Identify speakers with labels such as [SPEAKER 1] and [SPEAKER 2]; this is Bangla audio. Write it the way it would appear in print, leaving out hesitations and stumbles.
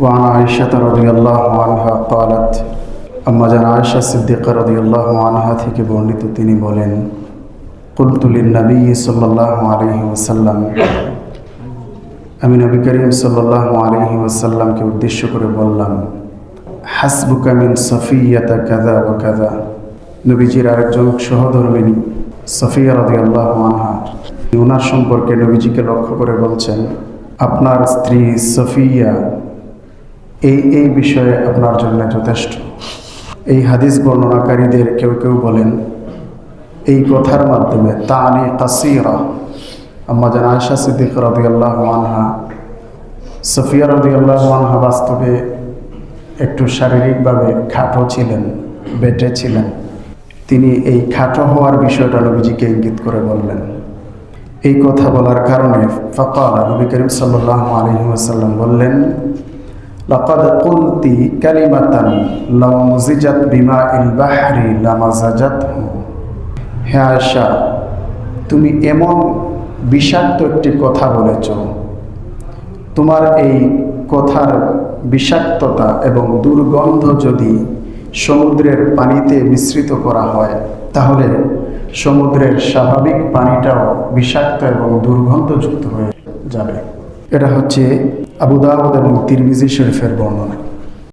[SPEAKER 1] وعن عائشة رضي الله عنها قالت আম্মা জান আয়েশা সিদ্দিকা রাদিয়াল্লাহু আনহা থেকে বর্ণিত তিনি বলেন কুলতু লিন-নবী সাল্লাল্লাহু আলাইহি ওয়াসাল্লাম আমি নবী করিম সাল্লাল্লাহু আলাইহি ওয়াসাল্লামকে উদ্দেশ্য করে বললাম হাসবুকা মিন সফিয়াতা কাযা ওয়া কাযা। নবীজির আরেকজন সহধর্মিণী সফিয়া রাদিয়াল্লাহু আনহা ওনার সম্পর্কে নবীজিকে লক্ষ্য করে বলছেন আপনার স্ত্রী সফিয়া এই বিষয়ে আপনার জন্য যথেষ্ট। এই হাদিস বর্ণনাকারীদের কেউ কেউ বলেন এই কথার মাধ্যমে তানি কাসীরা আম্মা জান আয়েশা সিদ্দিকা রাদিয়াল্লাহু আনহা সফিয়া রাদিয়াল্লাহু আনহা বাস্তবে একটু শারীরিকভাবে খাটো ছিলেন, বেটে ছিলেন। তিনি এই খাটো হওয়ার বিষয়টা নবীজিকে ইঙ্গিত করে বললেন। এই কথা বলার কারণে ফাকাল নবী করিম সাল্লাল্লাহু আলাইহি ওয়াসাল্লাম বললেন লাকাদ কুলতি কালিমাতান লাউ মুজিজাত বিমাইল বাহরি লামাজাজাতহু। হে আয়েশা, তুমি এমন বিষাক্ত একটি কথা বলেছ, তোমার এই কথার বিষাক্ততা এবং দুর্গন্ধ যদি সমুদ্রের পানিতে মিশ্রিত করা হয় তাহলে সমুদ্রের স্বাভাবিক পানিটাও বিষাক্ত এবং দুর্গন্ধযুক্ত হয়ে যাবে। এটা হচ্ছে আবু দাউদ এবং তিরমিজি শরীফের বর্ণনা।